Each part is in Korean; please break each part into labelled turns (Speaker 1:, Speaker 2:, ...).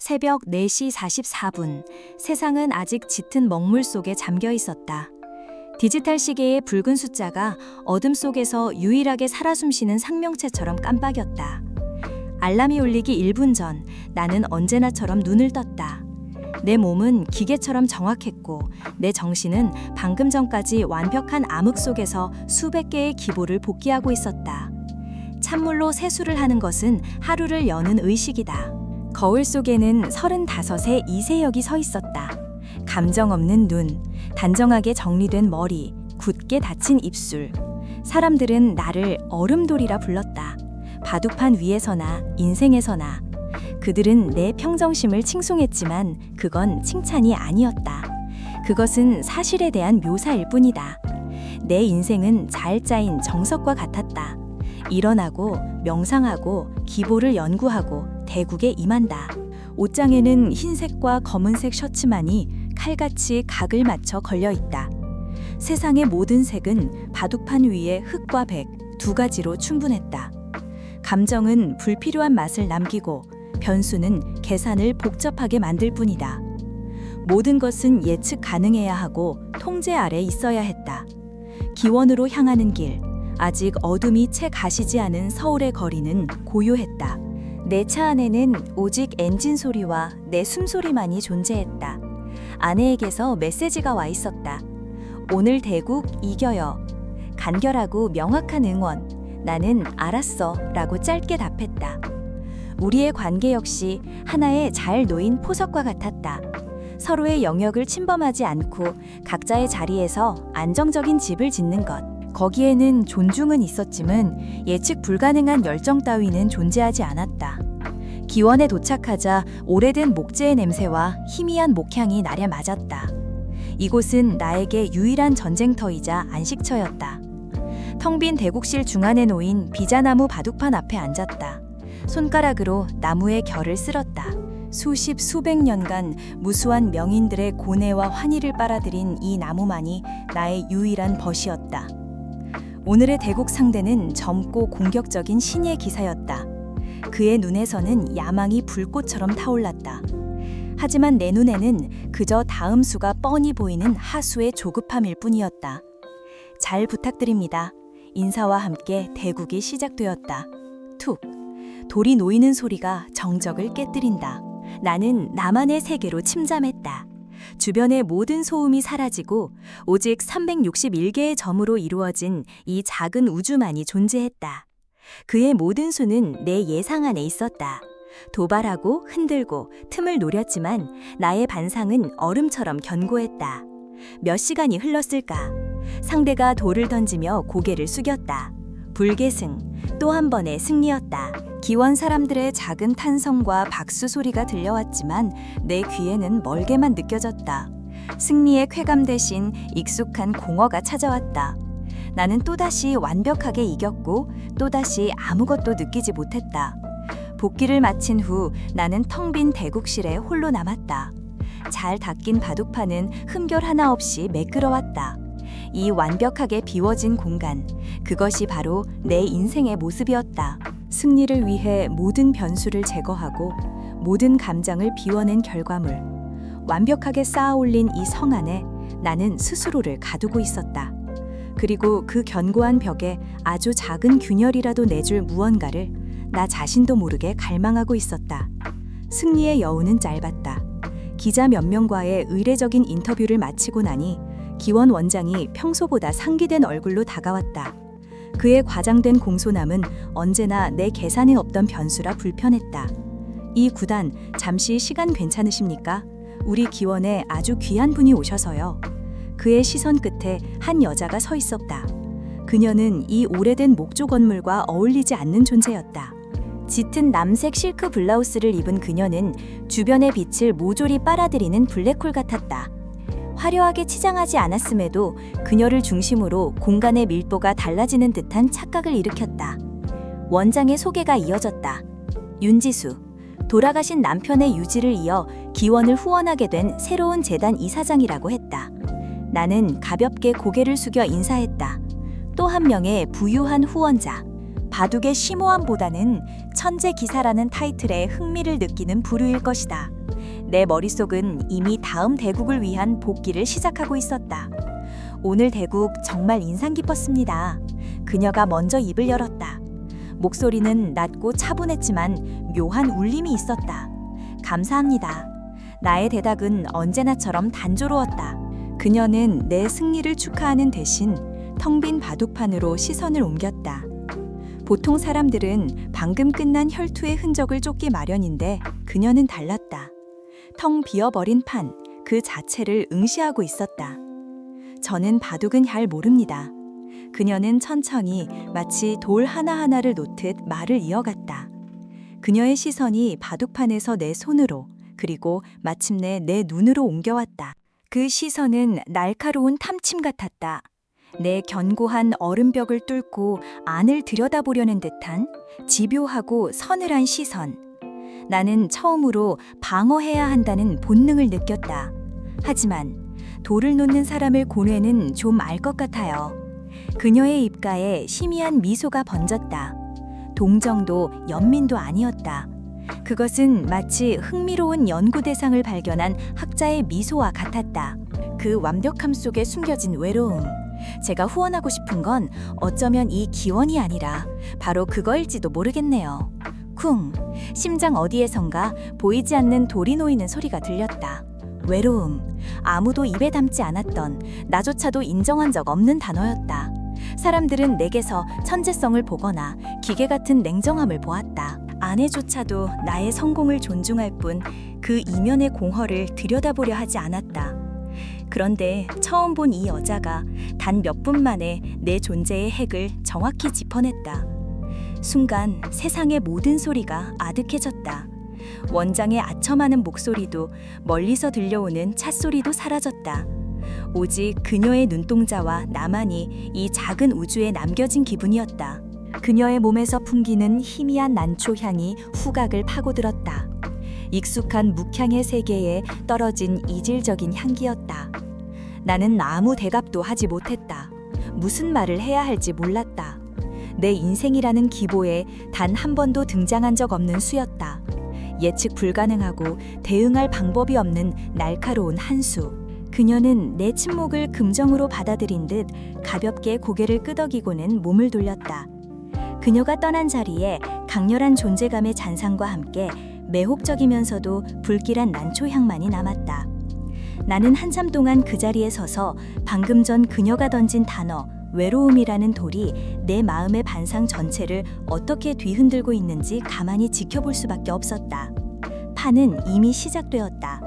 Speaker 1: 새벽 4시 44분, 세상은 아직 짙은 먹물 속에 잠겨 있었다. 디지털 시계의 붉은 숫자가 어둠 속에서 유일하게 살아 숨쉬는 생명체처럼 깜빡였다. 알람이 울리기 1분 전, 나는 언제나처럼 눈을 떴다. 내 몸은 기계처럼 정확했고, 내 정신은 방금 전까지 완벽한 암흑 속에서 수백 개의 기보를 복기하고 있었다. 찬물로 세수를 하는 것은 하루를 여는 의식이다. 거울 속에는 35의 이세혁이 서 있었다. 감정 없는 눈, 단정하게 정리된 머리, 굳게 닫힌 입술. 사람들은 나를 얼음돌이라 불렀다. 바둑판 위에서나 인생에서나. 그들은 내 평정심을 칭송했지만 그건 칭찬이 아니었다. 그것은 사실에 대한 묘사일 뿐이다. 내 인생은 잘 짜인 정석과 같았다. 일어나고 명상하고 기보를 연구하고 대국에 임한다. 옷장에는 흰색과 검은색 셔츠만이 칼같이 각을 맞춰 걸려있다. 세상의 모든 색은 바둑판 위에 흑과 백 두 가지로 충분했다. 감정은 불필요한 맛을 남기고 변수는 계산을 복잡하게 만들 뿐이다. 모든 것은 예측 가능해야 하고 통제 아래 있어야 했다. 기원으로 향하는 길, 아직 어둠이 채 가시지 않은 서울의 거리는 고요했다. 내 차 안에는 오직 엔진 소리와 내 숨소리만이 존재했다. 아내에게서 메시지가 와 있었다. 오늘 대국 이겨요. 간결하고 명확한 응원. 나는 알았어 라고 짧게 답했다. 우리의 관계 역시 하나의 잘 놓인 포석과 같았다. 서로의 영역을 침범하지 않고 각자의 자리에서 안정적인 집을 짓는 것. 거기에는 존중은 있었지만 예측 불가능한 열정 따위는 존재하지 않았다. 기원에 도착하자 오래된 목재의 냄새와 희미한 목향이 나려 맞았다. 이곳은 나에게 유일한 전쟁터이자 안식처였다. 텅 빈 대국실 중안에 놓인 비자나무 바둑판 앞에 앉았다. 손가락으로 나무의 결을 쓸었다. 수십 수백 년간 무수한 명인들의 고뇌와 환희를 빨아들인 이 나무만이 나의 유일한 벗이었다. 오늘의 대국 상대는 젊고 공격적인 신의 기사였다. 그의 눈에서는 야망이 불꽃처럼 타올랐다. 하지만 내 눈에는 그저 다음 수가 뻔히 보이는 하수의 조급함일 뿐이었다. 잘 부탁드립니다. 인사와 함께 대국이 시작되었다. 툭! 돌이 놓이는 소리가 정적을 깨뜨린다. 나는 나만의 세계로 침잠했다. 주변의 모든 소음이 사라지고 오직 361개의 점으로 이루어진 이 작은 우주만이 존재했다. 그의 모든 수는 내 예상 안에 있었다. 도발하고 흔들고 틈을 노렸지만 나의 반상은 얼음처럼 견고했다. 몇 시간이 흘렀을까? 상대가 돌을 던지며 고개를 숙였다. 불계승, 또 한 번의 승리였다. 기원 사람들의 작은 탄성과 박수 소리가 들려왔지만 내 귀에는 멀게만 느껴졌다. 승리의 쾌감 대신 익숙한 공허가 찾아왔다. 나는 또다시 완벽하게 이겼고 또다시 아무것도 느끼지 못했다. 복기를 마친 후 나는 텅 빈 대국실에 홀로 남았다. 잘 닦인 바둑판은 흠결 하나 없이 매끄러웠다. 이 완벽하게 비워진 공간, 그것이 바로 내 인생의 모습이었다. 승리를 위해 모든 변수를 제거하고 모든 감정을 비워낸 결과물. 완벽하게 쌓아올린 이 성 안에 나는 스스로를 가두고 있었다. 그리고 그 견고한 벽에 아주 작은 균열이라도 내줄 무언가를 나 자신도 모르게 갈망하고 있었다. 승리의 여운은 짧았다. 기자 몇 명과의 의례적인 인터뷰를 마치고 나니 기원 원장이 평소보다 상기된 얼굴로 다가왔다. 그의 과장된 공손함은 언제나 내 계산에 없던 변수라 불편했다. 이 구단, 잠시 시간 괜찮으십니까? 우리 기원에 아주 귀한 분이 오셔서요. 그의 시선 끝에 한 여자가 서 있었다. 그녀는 이 오래된 목조 건물과 어울리지 않는 존재였다. 짙은 남색 실크 블라우스를 입은 그녀는 주변의 빛을 모조리 빨아들이는 블랙홀 같았다. 화려하게 치장하지 않았음에도 그녀를 중심으로 공간의 밀도가 달라지는 듯한 착각을 일으켰다. 원장의 소개가 이어졌다. 윤지수, 돌아가신 남편의 유지를 이어 기원을 후원하게 된 새로운 재단 이사장이라고 했다. 나는 가볍게 고개를 숙여 인사했다. 또 한 명의 부유한 후원자, 바둑의 심오함보다는 천재 기사라는 타이틀에 흥미를 느끼는 부류일 것이다. 내 머릿속은 이미 다음 대국을 위한 복기를 시작하고 있었다. 오늘 대국 정말 인상 깊었습니다. 그녀가 먼저 입을 열었다. 목소리는 낮고 차분했지만 묘한 울림이 있었다. 감사합니다. 나의 대답은 언제나처럼 단조로웠다. 그녀는 내 승리를 축하하는 대신 텅 빈 바둑판으로 시선을 옮겼다. 보통 사람들은 방금 끝난 혈투의 흔적을 쫓기 마련인데 그녀는 달랐다. 텅 비어버린 판, 그 자체를 응시하고 있었다. 저는 바둑은 잘 모릅니다. 그녀는 천천히 마치 돌 하나하나를 놓듯 말을 이어갔다. 그녀의 시선이 바둑판에서 내 손으로, 그리고 마침내 내 눈으로 옮겨왔다. 그 시선은 날카로운 탐침 같았다. 내 견고한 얼음벽을 뚫고 안을 들여다보려는 듯한 집요하고 서늘한 시선. 나는 처음으로 방어해야 한다는 본능을 느꼈다. 하지만 돌을 놓는 사람을 고뇌는 좀 알 것 같아요. 그녀의 입가에 희미한 미소가 번졌다. 동정도 연민도 아니었다. 그것은 마치 흥미로운 연구 대상을 발견한 학자의 미소와 같았다. 그 완벽함 속에 숨겨진 외로움. 제가 후원하고 싶은 건 어쩌면 이 기원이 아니라 바로 그거일지도 모르겠네요. 쿵! 심장 어디에선가 보이지 않는 돌이 놓이는 소리가 들렸다. 외로움. 아무도 입에 담지 않았던, 나조차도 인정한 적 없는 단어였다. 사람들은 내게서 천재성을 보거나 기계 같은 냉정함을 보았다. 아내조차도 나의 성공을 존중할 뿐 그 이면의 공허를 들여다보려 하지 않았다. 그런데 처음 본 이 여자가 단 몇 분 만에 내 존재의 핵을 정확히 짚어냈다. 순간 세상의 모든 소리가 아득해졌다. 원장의 아첨하는 목소리도 멀리서 들려오는 찻소리도 사라졌다. 오직 그녀의 눈동자와 나만이 이 작은 우주에 남겨진 기분이었다. 그녀의 몸에서 풍기는 희미한 난초 향이 후각을 파고들었다. 익숙한 묵향의 세계에 떨어진 이질적인 향기였다. 나는 아무 대답도 하지 못했다. 무슨 말을 해야 할지 몰랐다. 내 인생이라는 기보에 단 한 번도 등장한 적 없는 수였다. 예측 불가능하고 대응할 방법이 없는 날카로운 한 수. 그녀는 내 침묵을 긍정으로 받아들인 듯 가볍게 고개를 끄덕이고는 몸을 돌렸다. 그녀가 떠난 자리에 강렬한 존재감의 잔상과 함께 매혹적이면서도 불길한 난초 향만이 남았다. 나는 한참 동안 그 자리에 서서 방금 전 그녀가 던진 단어 외로움이라는 돌이 내 마음의 반상 전체를 어떻게 뒤흔들고 있는지 가만히 지켜볼 수밖에 없었다. 판은 이미 시작되었다.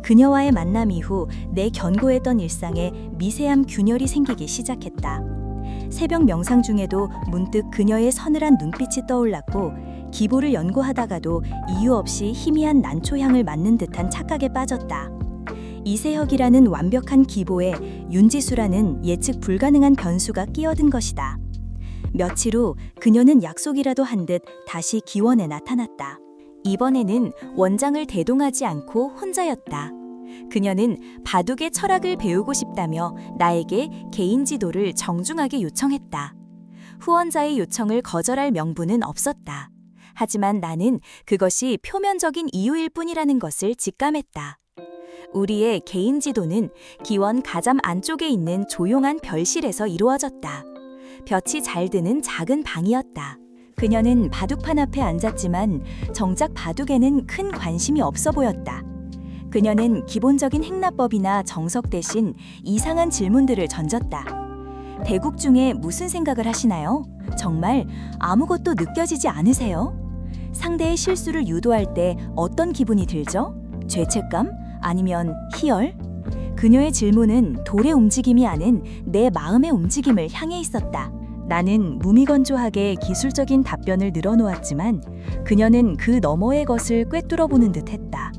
Speaker 1: 그녀와의 만남 이후 내 견고했던 일상에 미세한 균열이 생기기 시작했다. 새벽 명상 중에도 문득 그녀의 서늘한 눈빛이 떠올랐고 기보를 연구하다가도 이유 없이 희미한 난초향을 맡는 듯한 착각에 빠졌다. 이세혁이라는 완벽한 기보에 윤지수라는 예측 불가능한 변수가 끼어든 것이다. 며칠 후 그녀는 약속이라도 한 듯 다시 기원에 나타났다. 이번에는 원장을 대동하지 않고 혼자였다. 그녀는 바둑의 철학을 배우고 싶다며 나에게 개인 지도를 정중하게 요청했다. 후원자의 요청을 거절할 명분은 없었다. 하지만 나는 그것이 표면적인 이유일 뿐이라는 것을 직감했다. 우리의 개인 지도는 기원 가장 안쪽에 있는 조용한 별실에서 이루어졌다. 볕이 잘 드는 작은 방이었다. 그녀는 바둑판 앞에 앉았지만 정작 바둑에는 큰 관심이 없어 보였다. 그녀는 기본적인 행라법이나 정석 대신 이상한 질문들을 던졌다. 대국 중에 무슨 생각을 하시나요? 정말 아무것도 느껴지지 않으세요? 상대의 실수를 유도할 때 어떤 기분이 들죠? 죄책감? 아니면 희열? 그녀의 질문은 돌의 움직임이 아닌 내 마음의 움직임을 향해 있었다. 나는 무미건조하게 기술적인 답변을 늘어놓았지만 그녀는 그 너머의 것을 꿰뚫어보는 듯했다.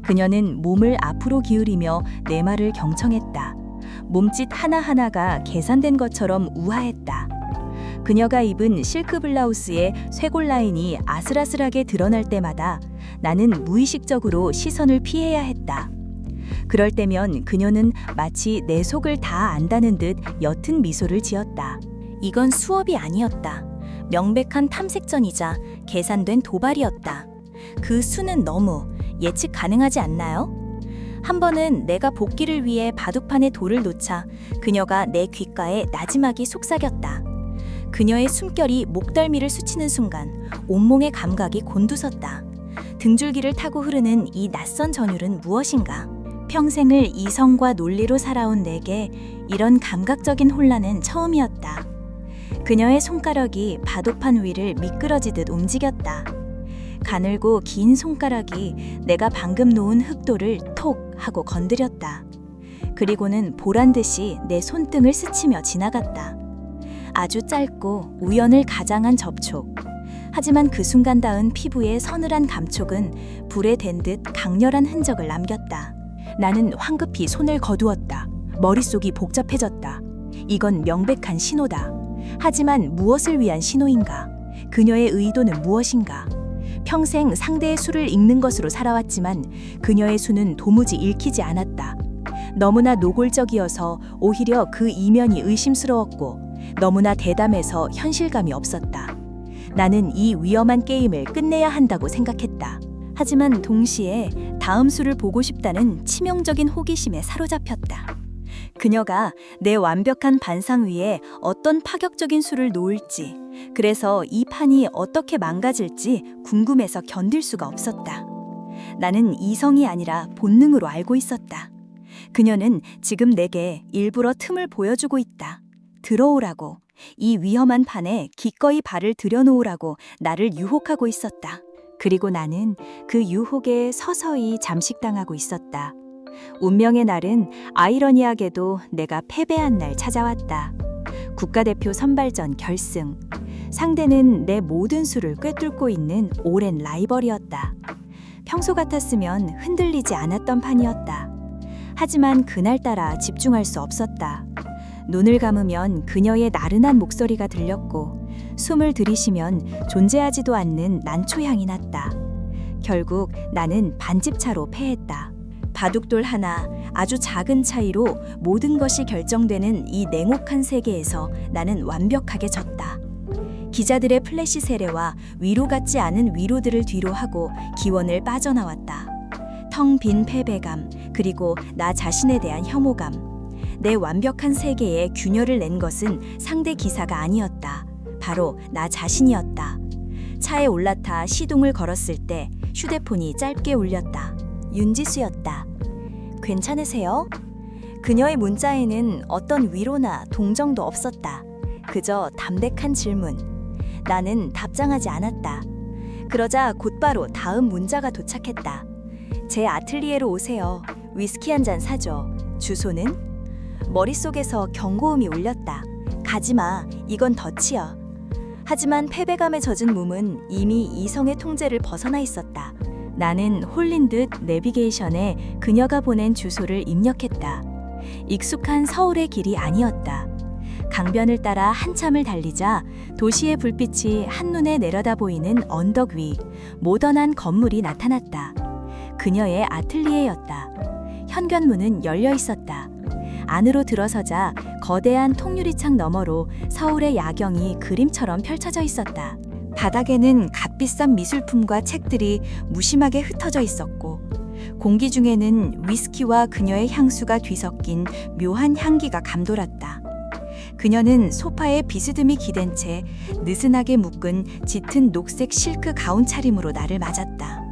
Speaker 1: 그녀는 몸을 앞으로 기울이며 내 말을 경청했다. 몸짓 하나하나가 계산된 것처럼 우아했다. 그녀가 입은 실크 블라우스에 쇄골 라인이 아슬아슬하게 드러날 때마다 나는 무의식적으로 시선을 피해야 했다. 그럴 때면 그녀는 마치 내 속을 다 안다는 듯 옅은 미소를 지었다. 이건 수업이 아니었다. 명백한 탐색전이자 계산된 도발이었다. 그 수는 너무 예측 가능하지 않나요? 한 번은 내가 복귀를 위해 바둑판에 돌을 놓자 그녀가 내 귓가에 나지막이 속삭였다. 그녀의 숨결이 목덜미를 스치는 순간 온몸의 감각이 곤두섰다. 등줄기를 타고 흐르는 이 낯선 전율은 무엇인가? 평생을 이성과 논리로 살아온 내게 이런 감각적인 혼란은 처음이었다. 그녀의 손가락이 바둑판 위를 미끄러지듯 움직였다. 가늘고 긴 손가락이 내가 방금 놓은 흑돌을 톡 하고 건드렸다. 그리고는 보란듯이 내 손등을 스치며 지나갔다. 아주 짧고 우연을 가장한 접촉. 하지만 그 순간 닿은 피부의 서늘한 감촉은 불에 댄 듯 강렬한 흔적을 남겼다. 나는 황급히 손을 거두었다. 머릿속이 복잡해졌다. 이건 명백한 신호다. 하지만 무엇을 위한 신호인가? 그녀의 의도는 무엇인가? 평생 상대의 수를 읽는 것으로 살아왔지만 그녀의 수는 도무지 읽히지 않았다. 너무나 노골적이어서 오히려 그 이면이 의심스러웠고 너무나 대담해서 현실감이 없었다. 나는 이 위험한 게임을 끝내야 한다고 생각했다. 하지만 동시에 다음 수를 보고 싶다는 치명적인 호기심에 사로잡혔다. 그녀가 내 완벽한 반상 위에 어떤 파격적인 수를 놓을지, 그래서 이 판이 어떻게 망가질지 궁금해서 견딜 수가 없었다. 나는 이성이 아니라 본능으로 알고 있었다. 그녀는 지금 내게 일부러 틈을 보여주고 있다. 들어오라고, 이 위험한 판에 기꺼이 발을 들여놓으라고 나를 유혹하고 있었다. 그리고 나는 그 유혹에 서서히 잠식당하고 있었다. 운명의 날은 아이러니하게도 내가 패배한 날 찾아왔다. 국가대표 선발전 결승. 상대는 내 모든 수를 꿰뚫고 있는 오랜 라이벌이었다. 평소 같았으면 흔들리지 않았던 판이었다. 하지만 그날따라 집중할 수 없었다. 눈을 감으면 그녀의 나른한 목소리가 들렸고 숨을 들이쉬면 존재하지도 않는 난초향이 났다. 결국 나는 반집차로 패했다. 바둑돌 하나, 아주 작은 차이로 모든 것이 결정되는 이 냉혹한 세계에서 나는 완벽하게 졌다. 기자들의 플래시 세례와 위로 같지 않은 위로들을 뒤로 하고 기원을 빠져나왔다. 텅 빈 패배감, 그리고 나 자신에 대한 혐오감. 내 완벽한 세계에 균열을 낸 것은 상대 기사가 아니었다. 바로 나 자신이었다. 차에 올라타 시동을 걸었을 때 휴대폰이 짧게 울렸다. 윤지수였다. 괜찮으세요? 그녀의 문자에는 어떤 위로나 동정도 없었다. 그저 담백한 질문. 나는 답장하지 않았다. 그러자 곧바로 다음 문자가 도착했다. 제 아틀리에로 오세요. 위스키 한 잔 사죠. 주소는? 머릿속에서 경고음이 울렸다. 가지마. 이건 덫이야. 하지만 패배감에 젖은 몸은 이미 이성의 통제를 벗어나 있었다. 나는 홀린 듯 내비게이션에 그녀가 보낸 주소를 입력했다. 익숙한 서울의 길이 아니었다. 강변을 따라 한참을 달리자 도시의 불빛이 한눈에 내려다 보이는 언덕 위 모던한 건물이 나타났다. 그녀의 아틀리에였다. 현관문은 열려 있었다. 안으로 들어서자 거대한 통유리창 너머로 서울의 야경이 그림처럼 펼쳐져 있었다. 바닥에는 값비싼 미술품과 책들이 무심하게 흩어져 있었고 공기 중에는 위스키와 그녀의 향수가 뒤섞인 묘한 향기가 감돌았다. 그녀는 소파에 비스듬히 기댄 채 느슨하게 묶은 짙은 녹색 실크 가운 차림으로 나를 맞았다.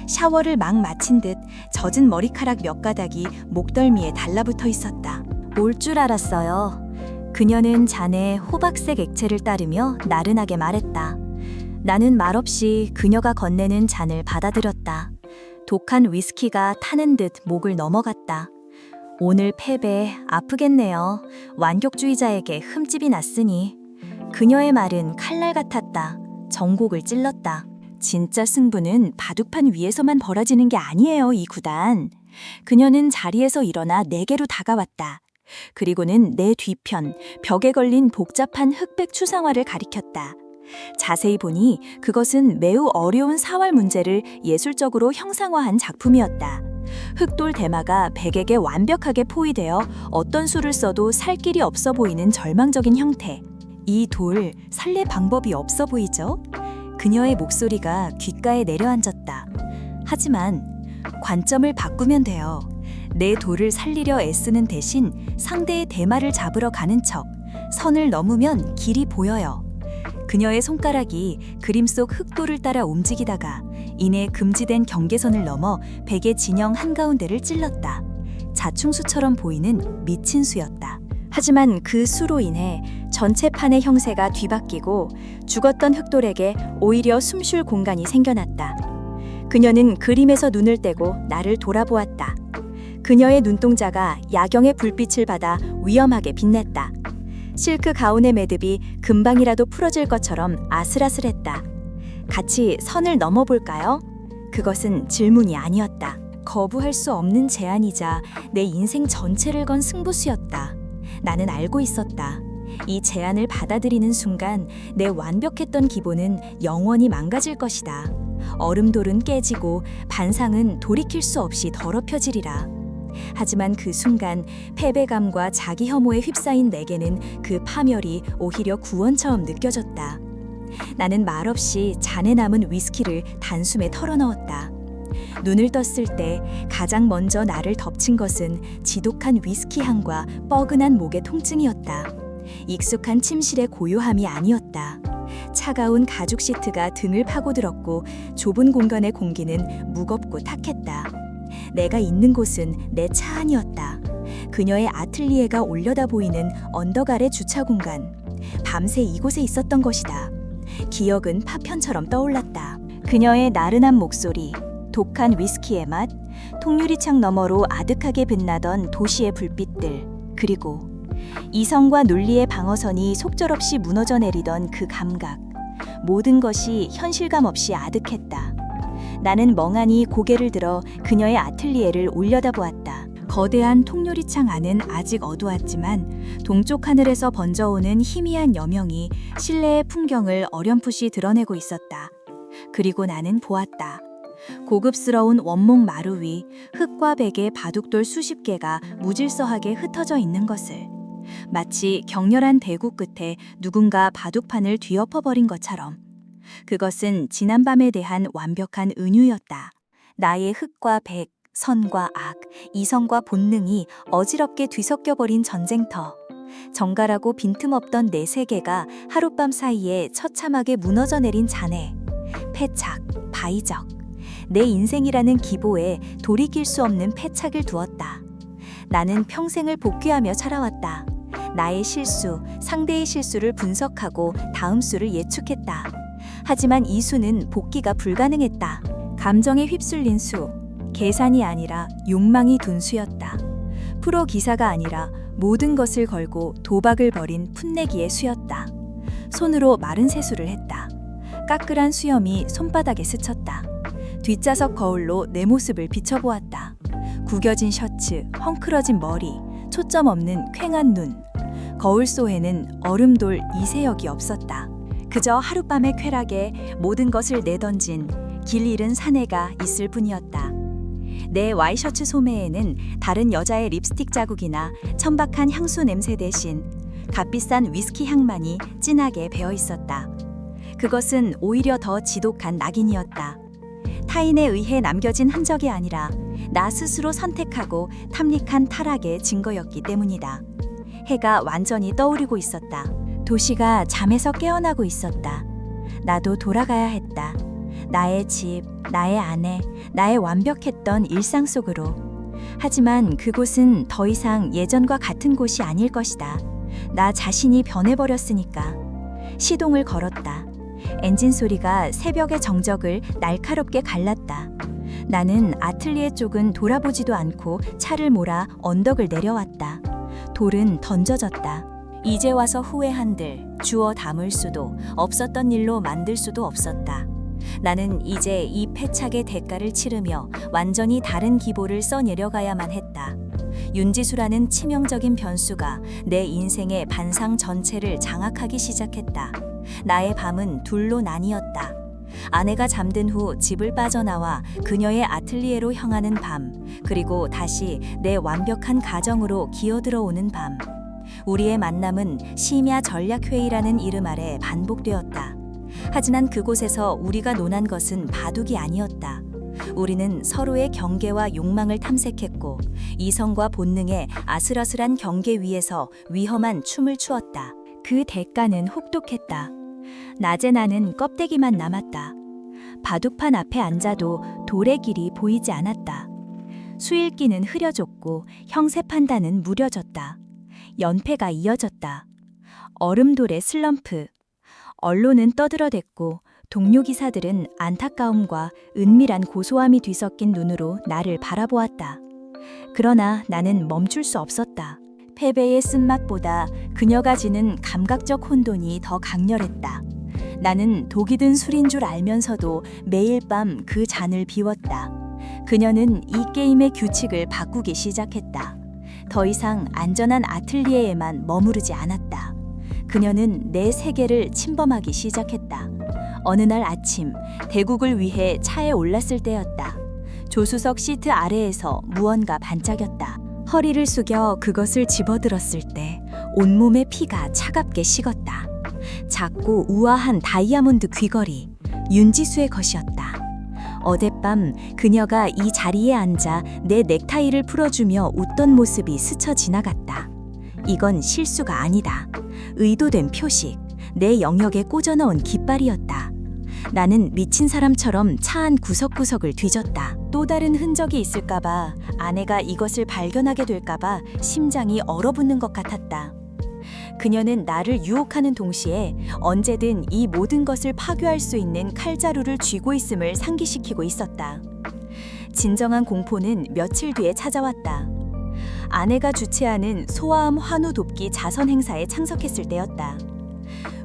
Speaker 1: 샤워를 막 마친 듯 젖은 머리카락 몇 가닥이 목덜미에 달라붙어 있었다. 올 줄 알았어요. 그녀는 잔에 호박색 액체를 따르며 나른하게 말했다. 나는 말없이 그녀가 건네는 잔을 받아들였다. 독한 위스키가 타는 듯 목을 넘어갔다. 오늘 패배 아프겠네요. 완격주의자에게 흠집이 났으니. 그녀의 말은 칼날 같았다. 정곡을 찔렀다. 진짜 승부는 바둑판 위에서만 벌어지는 게 아니에요, 이 구단. 그녀는 자리에서 일어나 내게로 다가왔다. 그리고는 내 뒤편, 벽에 걸린 복잡한 흑백 추상화를 가리켰다. 자세히 보니 그것은 매우 어려운 사활 문제를 예술적으로 형상화한 작품이었다. 흑돌 대마가 백에게 완벽하게 포위되어 어떤 수를 써도 살 길이 없어 보이는 절망적인 형태. 이 돌 살릴 방법이 없어 보이죠? 그녀의 목소리가 귓가에 내려앉았다. 하지만 관점을 바꾸면 돼요. 내 돌을 살리려 애쓰는 대신 상대의 대마를 잡으러 가는 척. 선을 넘으면 길이 보여요. 그녀의 손가락이 그림 속 흑돌을 따라 움직이다가 이내 금지된 경계선을 넘어 백의 진영 한가운데를 찔렀다. 자충수처럼 보이는 미친 수였다. 하지만 그 수로 인해 전체 판의 형세가 뒤바뀌고 죽었던 흑돌에게 오히려 숨쉴 공간이 생겨났다. 그녀는 그림에서 눈을 떼고 나를 돌아보았다. 그녀의 눈동자가 야경의 불빛을 받아 위험하게 빛냈다. 실크 가운의 매듭이 금방이라도 풀어질 것처럼 아슬아슬했다. 같이 선을 넘어볼까요? 그것은 질문이 아니었다. 거부할 수 없는 제안이자 내 인생 전체를 건 승부수였다. 나는 알고 있었다. 이 제안을 받아들이는 순간 내 완벽했던 기본은 영원히 망가질 것이다. 얼음돌은 깨지고 반상은 돌이킬 수 없이 더럽혀지리라. 하지만 그 순간 패배감과 자기 혐오에 휩싸인 내게는 그 파멸이 오히려 구원처럼 느껴졌다. 나는 말없이 잔에 남은 위스키를 단숨에 털어넣었다. 눈을 떴을 때 가장 먼저 나를 덮친 것은 지독한 위스키 향과 뻐근한 목의 통증이었다. 익숙한 침실의 고요함이 아니었다. 차가운 가죽 시트가 등을 파고들었고 좁은 공간의 공기는 무겁고 탁했다. 내가 있는 곳은 내 차 안이었다. 그녀의 아틀리에가 올려다 보이는 언덕 아래 주차 공간. 밤새 이곳에 있었던 것이다. 기억은 파편처럼 떠올랐다. 그녀의 나른한 목소리, 독한 위스키의 맛, 통유리창 너머로 아득하게 빛나던 도시의 불빛들, 그리고 이성과 논리의 방어선이 속절없이 무너져 내리던 그 감각. 모든 것이 현실감 없이 아득했다. 나는 멍하니 고개를 들어 그녀의 아틀리에를 올려다보았다. 거대한 통유리창 안은 아직 어두웠지만 동쪽 하늘에서 번져오는 희미한 여명이 실내의 풍경을 어렴풋이 드러내고 있었다. 그리고 나는 보았다. 고급스러운 원목 마루 위 흙과 백의 바둑돌 수십 개가 무질서하게 흩어져 있는 것을. 마치 격렬한 대구 끝에 누군가 바둑판을 뒤엎어버린 것처럼. 그것은 지난밤에 대한 완벽한 은유였다. 나의 흙과 백, 선과 악, 이성과 본능이 어지럽게 뒤섞여버린 전쟁터. 정갈하고 빈틈없던 내 세계가 하룻밤 사이에 처참하게 무너져 내린 잔해. 패착, 바이적. 내 인생이라는 기보에 돌이킬 수 없는 패착을 두었다. 나는 평생을 복귀하며 살아왔다. 나의 실수, 상대의 실수를 분석하고 다음 수를 예측했다. 하지만 이 수는 복귀가 불가능했다. 감정에 휩쓸린 수, 계산이 아니라 욕망이 둔 수였다. 프로 기사가 아니라 모든 것을 걸고 도박을 벌인 풋내기의 수였다. 손으로 마른 세수를 했다. 까끌한 수염이 손바닥에 스쳤다. 뒷좌석 거울로 내 모습을 비춰보았다. 구겨진 셔츠, 헝클어진 머리, 초점 없는 퀭한 눈. 거울 속에는 얼음돌 이세역이 없었다. 그저 하룻밤의 쾌락에 모든 것을 내던진 길 잃은 사내가 있을 뿐이었다. 내 와이셔츠 소매에는 다른 여자의 립스틱 자국이나 천박한 향수 냄새 대신 값비싼 위스키 향만이 진하게 배어 있었다. 그것은 오히려 더 지독한 낙인이었다. 타인에 의해 남겨진 흔적이 아니라 나 스스로 선택하고 탐닉한 타락의 증거였기 때문이다. 해가 완전히 떠오르고 있었다. 도시가 잠에서 깨어나고 있었다. 나도 돌아가야 했다. 나의 집, 나의 아내, 나의 완벽했던 일상 속으로. 하지만 그곳은 더 이상 예전과 같은 곳이 아닐 것이다. 나 자신이 변해버렸으니까. 시동을 걸었다. 엔진 소리가 새벽의 정적을 날카롭게 갈랐다. 나는 아틀리에 쪽은 돌아보지도 않고 차를 몰아 언덕을 내려왔다. 돌은 던져졌다. 이제 와서 후회한들 주워 담을 수도 없었던 일로 만들 수도 없었다. 나는 이제 이 패착의 대가를 치르며 완전히 다른 기보를 써내려가야만 했다. 윤지수라는 치명적인 변수가 내 인생의 반상 전체를 장악하기 시작했다. 나의 밤은 둘로 나뉘었다. 아내가 잠든 후 집을 빠져나와 그녀의 아틀리에로 향하는 밤, 그리고 다시 내 완벽한 가정으로 기어들어오는 밤. 우리의 만남은 심야 전략회의라는 이름 아래 반복되었다. 하지만 그곳에서 우리가 논한 것은 바둑이 아니었다. 우리는 서로의 경계와 욕망을 탐색했고 이성과 본능의 아슬아슬한 경계 위에서 위험한 춤을 추었다. 그 대가는 혹독했다. 낮에 나는 껍데기만 남았다. 바둑판 앞에 앉아도 돌의 길이 보이지 않았다. 수일기는 흐려졌고 형세 판단은 무뎌졌다. 연패가 이어졌다. 얼음돌의 슬럼프. 언론은 떠들어댔고 동료 기사들은 안타까움과 은밀한 고소함이 뒤섞인 눈으로 나를 바라보았다. 그러나 나는 멈출 수 없었다. 패배의 쓴맛보다 그녀가 지는 감각적 혼돈이 더 강렬했다. 나는 독이 든 술인 줄 알면서도 매일 밤 그 잔을 비웠다. 그녀는 이 게임의 규칙을 바꾸기 시작했다. 더 이상 안전한 아틀리에에만 머무르지 않았다. 그녀는 내 세계를 침범하기 시작했다. 어느 날 아침, 대국을 위해 차에 올랐을 때였다. 조수석 시트 아래에서 무언가 반짝였다. 허리를 숙여 그것을 집어들었을 때 온몸의 피가 차갑게 식었다. 작고 우아한 다이아몬드 귀걸이, 윤지수의 것이었다. 어젯밤 그녀가 이 자리에 앉아 내 넥타이를 풀어주며 웃던 모습이 스쳐 지나갔다. 이건 실수가 아니다. 의도된 표식, 내 영역에 꽂아넣은 깃발이었다. 나는 미친 사람처럼 차 안 구석구석을 뒤졌다. 또 다른 흔적이 있을까봐, 아내가 이것을 발견하게 될까봐 심장이 얼어붙는 것 같았다. 그녀는 나를 유혹하는 동시에 언제든 이 모든 것을 파괴할 수 있는 칼자루를 쥐고 있음을 상기시키고 있었다. 진정한 공포는 며칠 뒤에 찾아왔다. 아내가 주최하는 소아암 환우 돕기 자선 행사에 참석했을 때였다.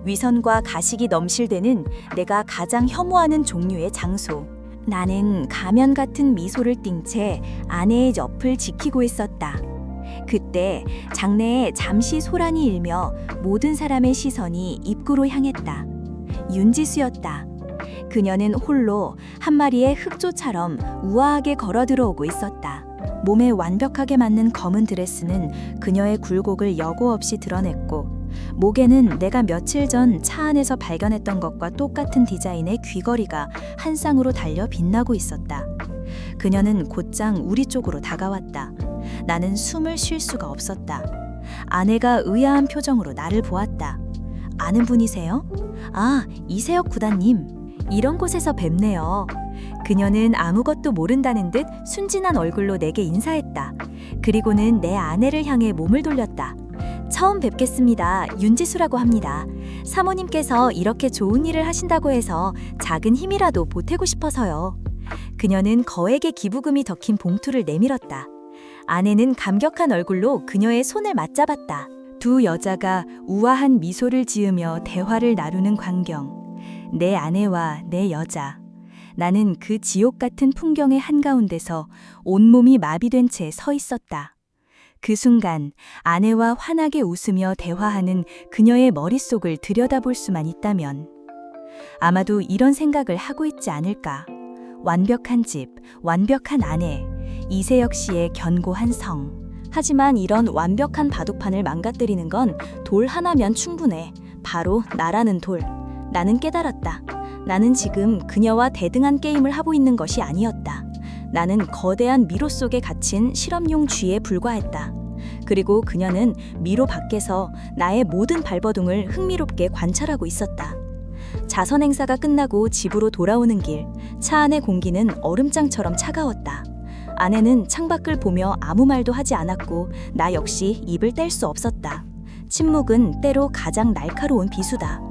Speaker 1: 위선과 가식이 넘실대는 내가 가장 혐오하는 종류의 장소. 나는 가면 같은 미소를 띈 채 아내의 옆을 지키고 있었다. 그때 장내에 잠시 소란이 일며 모든 사람의 시선이 입구로 향했다. 윤지수였다. 그녀는 홀로 한 마리의 흑조처럼 우아하게 걸어 들어오고 있었다. 몸에 완벽하게 맞는 검은 드레스는 그녀의 굴곡을 여고 없이 드러냈고, 목에는 내가 며칠 전 차 안에서 발견했던 것과 똑같은 디자인의 귀걸이가 한 쌍으로 달려 빛나고 있었다. 그녀는 곧장 우리 쪽으로 다가왔다. 나는 숨을 쉴 수가 없었다. 아내가 의아한 표정으로 나를 보았다. 아는 분이세요? 아, 이세혁 구단님. 이런 곳에서 뵙네요. 그녀는 아무것도 모른다는 듯 순진한 얼굴로 내게 인사했다. 그리고는 내 아내를 향해 몸을 돌렸다. 처음 뵙겠습니다. 윤지수라고 합니다. 사모님께서 이렇게 좋은 일을 하신다고 해서 작은 힘이라도 보태고 싶어서요. 그녀는 거액의 기부금이 적힌 봉투를 내밀었다. 아내는 감격한 얼굴로 그녀의 손을 맞잡았다. 두 여자가 우아한 미소를 지으며 대화를 나누는 광경. 내 아내와 내 여자. 나는 그 지옥 같은 풍경의 한가운데서 온몸이 마비된 채 서 있었다. 그 순간 아내와 환하게 웃으며 대화하는 그녀의 머릿속을 들여다볼 수만 있다면 아마도 이런 생각을 하고 있지 않을까. 완벽한 집, 완벽한 아내, 이세혁 씨의 견고한 성. 하지만 이런 완벽한 바둑판을 망가뜨리는 건 돌 하나면 충분해. 바로 나라는 돌. 나는 깨달았다. 나는 지금 그녀와 대등한 게임을 하고 있는 것이 아니었다. 나는 거대한 미로 속에 갇힌 실험용 쥐에 불과했다. 그리고 그녀는 미로 밖에서 나의 모든 발버둥을 흥미롭게 관찰하고 있었다. 자선 행사가 끝나고 집으로 돌아오는 길, 차 안의 공기는 얼음장처럼 차가웠다. 아내는 창밖을 보며 아무 말도 하지 않았고 나 역시 입을 뗄 수 없었다. 침묵은 때로 가장 날카로운 비수다.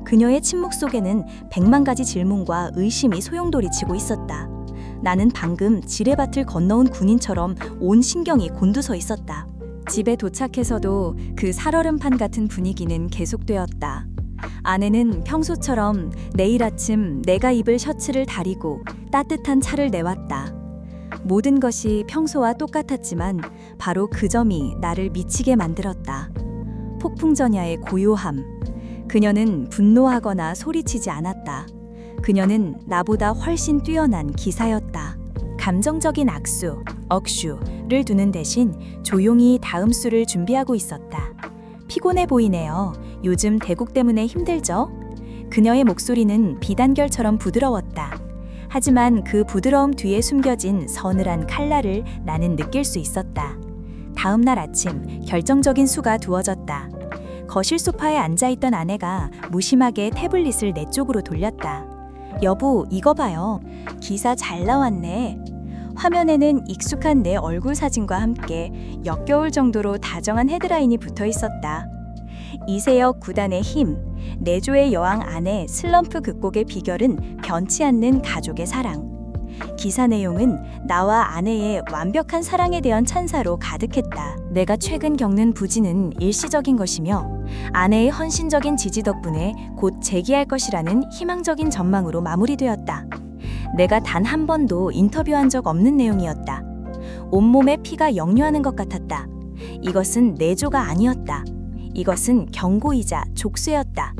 Speaker 1: 그녀의 침묵 속에는 100만 가지 질문과 의심이 소용돌이치고 있었다. 나는 방금 지뢰밭을 건너온 군인처럼 온 신경이 곤두서 있었다. 집에 도착해서도 그 살얼음판 같은 분위기는 계속되었다. 아내는 평소처럼 내일 아침 내가 입을 셔츠를 다리고 따뜻한 차를 내왔다. 모든 것이 평소와 똑같았지만 바로 그 점이 나를 미치게 만들었다. 폭풍전야의 고요함. 그녀는 분노하거나 소리치지 않았다. 그녀는 나보다 훨씬 뛰어난 기사였다. 감정적인 억슈를 두는 대신 조용히 다음 수를 준비하고 있었다. 피곤해 보이네요. 요즘 대국 때문에 힘들죠? 그녀의 목소리는 비단결처럼 부드러웠다. 하지만 그 부드러움 뒤에 숨겨진 서늘한 칼날을 나는 느낄 수 있었다. 다음 날 아침 결정적인 수가 두어졌다. 거실 소파에 앉아있던 아내가 무심하게 태블릿을 내 쪽으로 돌렸다. 여보, 이거 봐요. 기사 잘 나왔네. 화면에는 익숙한 내 얼굴 사진과 함께 역겨울 정도로 다정한 헤드라인이 붙어 있었다. 이세혁 구단의 힘, 내조의 여왕 아내 슬럼프 극복의 비결은 변치 않는 가족의 사랑. 기사 내용은 나와 아내의 완벽한 사랑에 대한 찬사로 가득했다. 내가 최근 겪는 부진은 일시적인 것이며 아내의 헌신적인 지지 덕분에 곧 재기할 것이라는 희망적인 전망으로 마무리되었다. 내가 단 한 번도 인터뷰한 적 없는 내용이었다. 온몸에 피가 역류하는 것 같았다. 이것은 내조가 아니었다. 이것은 경고이자 족쇄였다.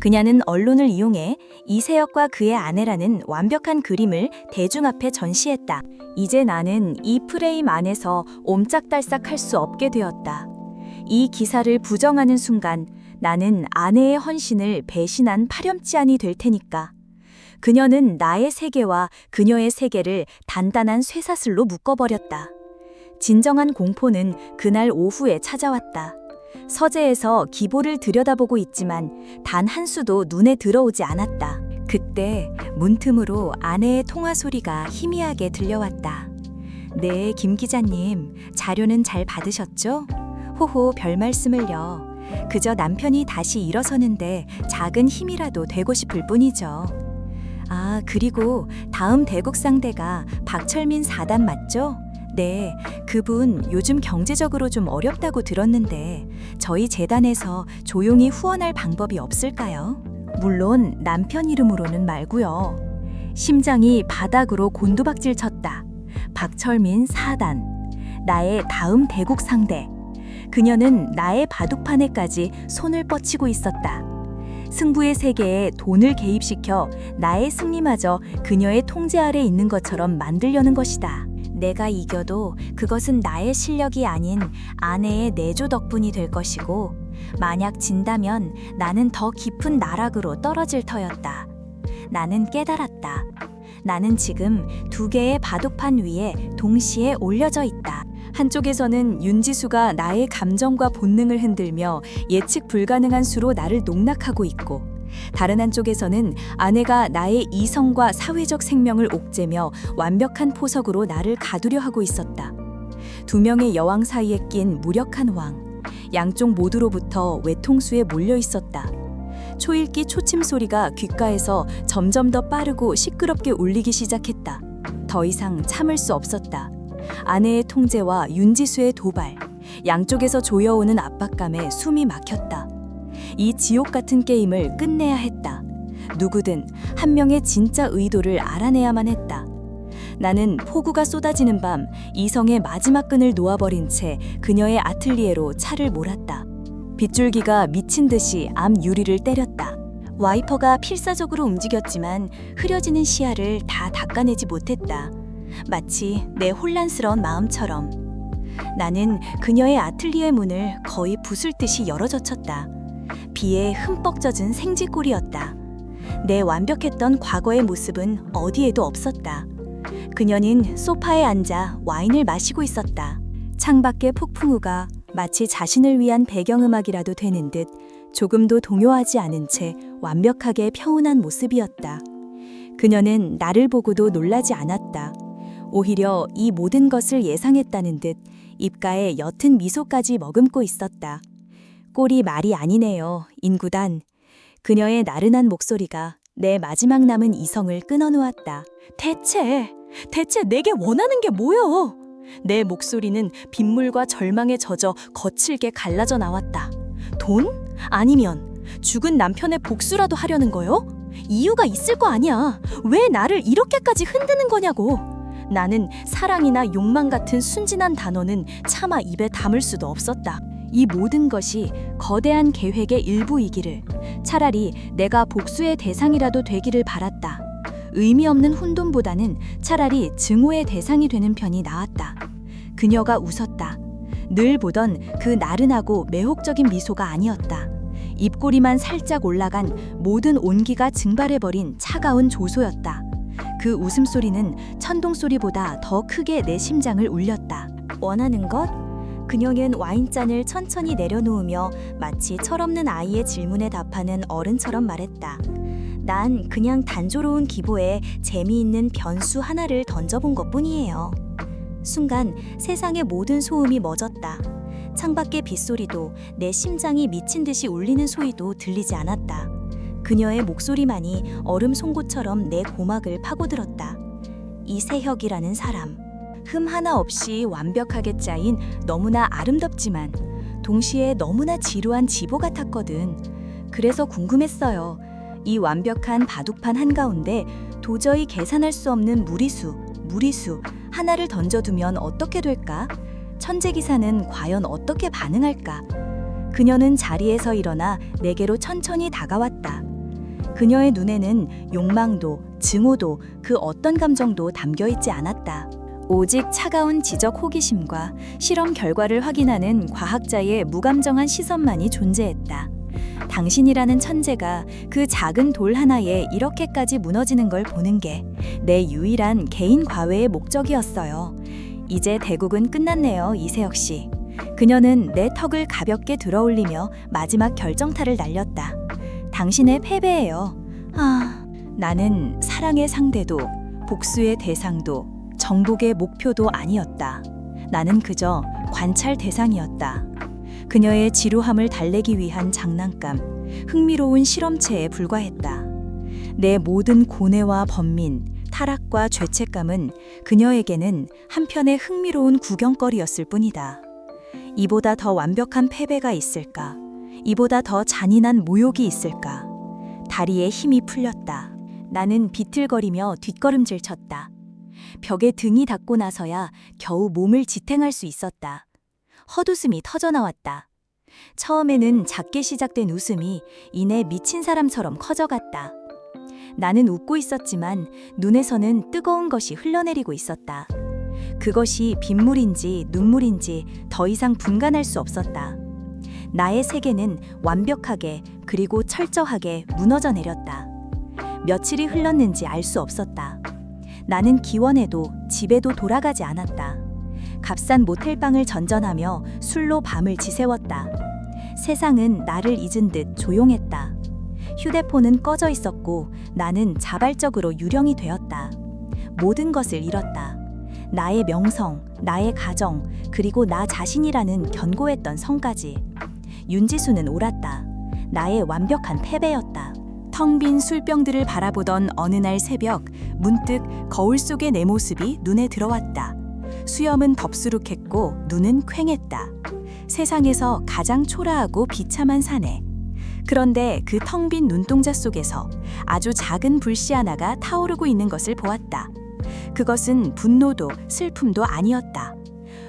Speaker 1: 그녀는 언론을 이용해 이세혁과 그의 아내라는 완벽한 그림을 대중 앞에 전시했다. 이제 나는 이 프레임 안에서 옴짝달싹할 수 없게 되었다. 이 기사를 부정하는 순간 나는 아내의 헌신을 배신한 파렴치한이 될 테니까. 그녀는 나의 세계와 그녀의 세계를 단단한 쇠사슬로 묶어버렸다. 진정한 공포는 그날 오후에 찾아왔다. 서재에서 기보를 들여다보고 있지만 단 한 수도 눈에 들어오지 않았다. 그때 문틈으로 아내의 통화 소리가 희미하게 들려왔다. 네, 김 기자님, 자료는 잘 받으셨죠? 호호, 별 말씀을요. 그저 남편이 다시 일어서는데 작은 힘이라도 되고 싶을 뿐이죠. 아, 그리고 다음 대국 상대가 박철민 4단 맞죠? 네, 그분 요즘 경제적으로 좀 어렵다고 들었는데 저희 재단에서 조용히 후원할 방법이 없을까요? 물론 남편 이름으로는 말고요. 심장이 바닥으로 곤두박질 쳤다. 박철민 4단, 나의 다음 대국 상대. 그녀는 나의 바둑판에까지 손을 뻗치고 있었다. 승부의 세계에 돈을 개입시켜 나의 승리마저 그녀의 통제 아래 있는 것처럼 만들려는 것이다. 내가 이겨도 그것은 나의 실력이 아닌 아내의 내조 덕분이 될 것이고, 만약 진다면 나는 더 깊은 나락으로 떨어질 터였다. 나는 깨달았다. 나는 지금 두 개의 바둑판 위에 동시에 올려져 있다. 한쪽에서는 윤지수가 나의 감정과 본능을 흔들며 예측 불가능한 수로 나를 농락하고 있고, 다른 한쪽에서는 아내가 나의 이성과 사회적 생명을 옥죄며 완벽한 포석으로 나를 가두려 하고 있었다. 두 명의 여왕 사이에 낀 무력한 왕, 양쪽 모두로부터 외통수에 몰려 있었다. 초읽기 초침 소리가 귓가에서 점점 더 빠르고 시끄럽게 울리기 시작했다. 더 이상 참을 수 없었다. 아내의 통제와 윤지수의 도발, 양쪽에서 조여오는 압박감에 숨이 막혔다. 이 지옥 같은 게임을 끝내야 했다. 누구든 한 명의 진짜 의도를 알아내야만 했다. 나는 폭우가 쏟아지는 밤 이성의 마지막 끈을 놓아버린 채 그녀의 아틀리에로 차를 몰았다. 빗줄기가 미친 듯이 앞 유리를 때렸다. 와이퍼가 필사적으로 움직였지만 흐려지는 시야를 다 닦아내지 못했다. 마치 내 혼란스러운 마음처럼. 나는 그녀의 아틀리에 문을 거의 부술 듯이 열어젖혔다. 비에 흠뻑 젖은 생쥐꼴이었다. 내 완벽했던 과거의 모습은 어디에도 없었다. 그녀는 소파에 앉아 와인을 마시고 있었다. 창밖의 폭풍우가 마치 자신을 위한 배경음악이라도 되는 듯 조금도 동요하지 않은 채 완벽하게 평온한 모습이었다. 그녀는 나를 보고도 놀라지 않았다. 오히려 이 모든 것을 예상했다는 듯 입가에 옅은 미소까지 머금고 있었다. 꼴이 말이 아니네요, 인구단. 그녀의 나른한 목소리가 내 마지막 남은 이성을 끊어놓았다. 대체 내게 원하는 게 뭐여? 내 목소리는 빗물과 절망에 젖어 거칠게 갈라져 나왔다. 돈? 아니면 죽은 남편의 복수라도 하려는 거요? 이유가 있을 거 아니야. 왜 나를 이렇게까지 흔드는 거냐고. 나는 사랑이나 욕망 같은 순진한 단어는 차마 입에 담을 수도 없었다. 이 모든 것이 거대한 계획의 일부이기를, 차라리 내가 복수의 대상이라도 되기를 바랐다. 의미 없는 혼돈보다는 차라리 증오의 대상이 되는 편이 나았다. 그녀가 웃었다. 늘 보던 그 나른하고 매혹적인 미소가 아니었다. 입꼬리만 살짝 올라간 모든 온기가 증발해버린 차가운 조소였다. 그 웃음소리는 천둥소리보다 더 크게 내 심장을 울렸다. 원하는 것? 그녀는 와인잔을 천천히 내려놓으며 마치 철없는 아이의 질문에 답하는 어른처럼 말했다. 난 그냥 단조로운 기보에 재미있는 변수 하나를 던져본 것뿐이에요. 순간 세상의 모든 소음이 멎었다. 창밖의 빗소리도 내 심장이 미친 듯이 울리는 소리도 들리지 않았다. 그녀의 목소리만이 얼음 송곳처럼 내 고막을 파고들었다. 이세혁이라는 사람. 흠 하나 없이 완벽하게 짜인 너무나 아름답지만 동시에 너무나 지루한 지보 같았거든. 그래서 궁금했어요. 이 완벽한 바둑판 한가운데 도저히 계산할 수 없는 무리수 하나를 던져두면 어떻게 될까? 천재기사는 과연 어떻게 반응할까? 그녀는 자리에서 일어나 내게로 천천히 다가왔다. 그녀의 눈에는 욕망도, 증오도, 그 어떤 감정도 담겨있지 않았다. 오직 차가운 지적 호기심과 실험 결과를 확인하는 과학자의 무감정한 시선만이 존재했다. 당신이라는 천재가 그 작은 돌 하나에 이렇게까지 무너지는 걸 보는 게 내 유일한 개인 과외의 목적이었어요. 이제 대국은 끝났네요, 이세혁 씨. 그녀는 내 턱을 가볍게 들어올리며 마지막 결정타를 날렸다. 당신의 패배예요. 나는 사랑의 상대도, 복수의 대상도, 정복의 목표도 아니었다. 나는 그저 관찰 대상이었다. 그녀의 지루함을 달래기 위한 장난감, 흥미로운 실험체에 불과했다. 내 모든 고뇌와 번민, 타락과 죄책감은 그녀에게는 한편의 흥미로운 구경거리였을 뿐이다. 이보다 더 완벽한 패배가 있을까? 이보다 더 잔인한 모욕이 있을까? 다리에 힘이 풀렸다. 나는 비틀거리며 뒷걸음질 쳤다. 벽에 등이 닿고 나서야 겨우 몸을 지탱할 수 있었다. 헛웃음이 터져나왔다. 처음에는 작게 시작된 웃음이 이내 미친 사람처럼 커져갔다. 나는 웃고 있었지만 눈에서는 뜨거운 것이 흘러내리고 있었다. 그것이 빗물인지 눈물인지 더 이상 분간할 수 없었다. 나의 세계는 완벽하게 그리고 철저하게 무너져 내렸다. 며칠이 흘렀는지 알 수 없었다. 나는 기원해도 집에도 돌아가지 않았다. 값싼 모텔방을 전전하며 술로 밤을 지새웠다. 세상은 나를 잊은 듯 조용했다. 휴대폰은 꺼져 있었고 나는 자발적으로 유령이 되었다. 모든 것을 잃었다. 나의 명성, 나의 가정, 그리고 나 자신이라는 견고했던 성까지. 윤지수는 옳았다. 나의 완벽한 패배였다. 텅 빈 술병들을 바라보던 어느 날 새벽, 문득 거울 속의 내 모습이 눈에 들어왔다. 수염은 덥수룩했고 눈은 퀭했다. 세상에서 가장 초라하고 비참한 사내. 그런데 그 텅 빈 눈동자 속에서 아주 작은 불씨 하나가 타오르고 있는 것을 보았다. 그것은 분노도 슬픔도 아니었다.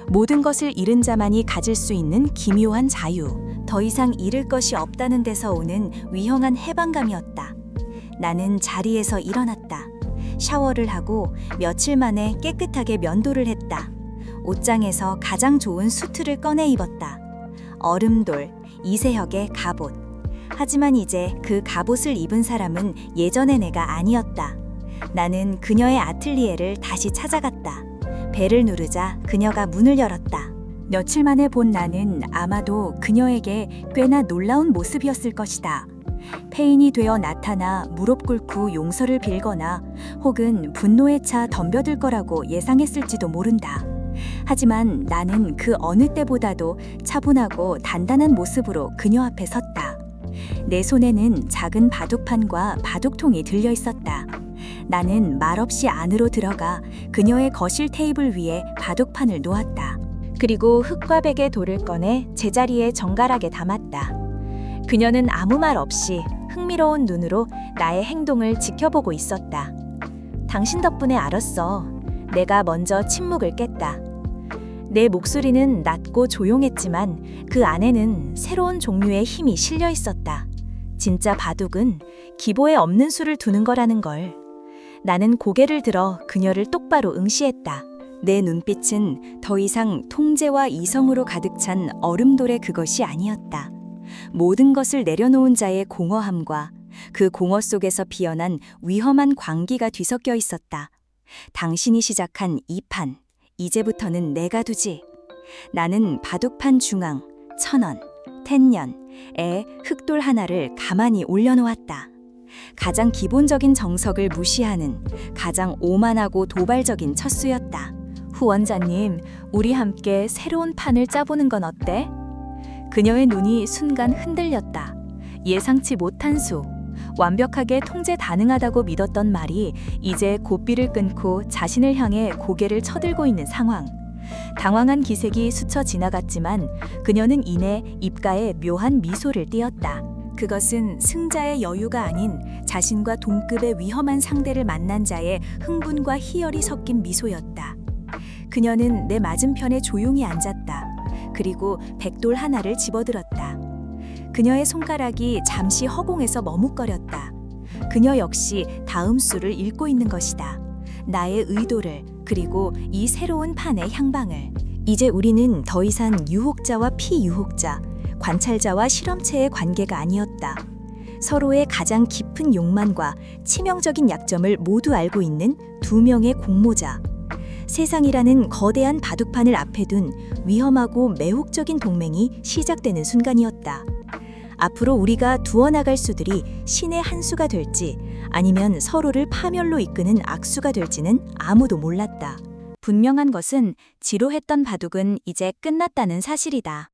Speaker 1: 모든 것을 잃은 자만이 가질 수 있는 기묘한 자유, 더 이상 잃을 것이 없다는 데서 오는 위험한 해방감이었다. 나는 자리에서 일어났다. 샤워를 하고 며칠 만에 깨끗하게 면도를 했다. 옷장에서 가장 좋은 수트를 꺼내 입었다. 얼음돌, 이세혁의 갑옷. 하지만 이제 그 갑옷을 입은 사람은 예전의 내가 아니었다. 나는 그녀의 아틀리에를 다시 찾아갔다. 벨을 누르자 그녀가 문을 열었다. 며칠 만에 본 나는 아마도 그녀에게 꽤나 놀라운 모습이었을 것이다. 폐인이 되어 나타나 무릎 꿇고 용서를 빌거나 혹은 분노에 차 덤벼들 거라고 예상했을지도 모른다. 하지만 나는 그 어느 때보다도 차분하고 단단한 모습으로 그녀 앞에 섰다. 내 손에는 작은 바둑판과 바둑통이 들려 있었다. 나는 말없이 안으로 들어가 그녀의 거실 테이블 위에 바둑판을 놓았다. 그리고 흙과 백의 돌을 꺼내 제자리에 정갈하게 담았다. 그녀는 아무 말 없이 흥미로운 눈으로 나의 행동을 지켜보고 있었다. 당신 덕분에 알았어. 내가 먼저 침묵을 깼다. 내 목소리는 낮고 조용했지만 그 안에는 새로운 종류의 힘이 실려 있었다. 진짜 바둑은 기보에 없는 수를 두는 거라는 걸. 나는 고개를 들어 그녀를 똑바로 응시했다. 내 눈빛은 더 이상 통제와 이성으로 가득 찬 얼음돌의 그것이 아니었다. 모든 것을 내려놓은 자의 공허함과 그 공허 속에서 피어난 위험한 광기가 뒤섞여 있었다. 당신이 시작한 이 판, 이제부터는 내가 두지. 나는 바둑판 중앙, 1000원, 텐년에 흑돌 하나를 가만히 올려놓았다. 가장 기본적인 정석을 무시하는 가장 오만하고 도발적인 첫 수였다. 후원자님, 우리 함께 새로운 판을 짜보는 건 어때? 그녀의 눈이 순간 흔들렸다. 예상치 못한 수, 완벽하게 통제 가능하다고 믿었던 말이 이제 고삐를 끊고 자신을 향해 고개를 쳐들고 있는 상황. 당황한 기색이 스쳐 지나갔지만 그녀는 이내 입가에 묘한 미소를 띄었다. 그것은 승자의 여유가 아닌 자신과 동급의 위험한 상대를 만난 자의 흥분과 희열이 섞인 미소였다. 그녀는 내 맞은편에 조용히 앉았다. 그리고 백돌 하나를 집어들었다. 그녀의 손가락이 잠시 허공에서 머뭇거렸다. 그녀 역시 다음 수를 읽고 있는 것이다. 나의 의도를, 그리고 이 새로운 판의 향방을. 이제 우리는 더 이상 유혹자와 피유혹자, 관찰자와 실험체의 관계가 아니었다. 서로의 가장 깊은 욕망과 치명적인 약점을 모두 알고 있는 두 명의 공모자. 세상이라는 거대한 바둑판을 앞에 둔 위험하고 매혹적인 동맹이 시작되는 순간이었다. 앞으로 우리가 두어나갈 수들이 신의 한 수가 될지 아니면 서로를 파멸로 이끄는 악수가 될지는 아무도 몰랐다. 분명한 것은 지루했던 바둑은 이제 끝났다는 사실이다.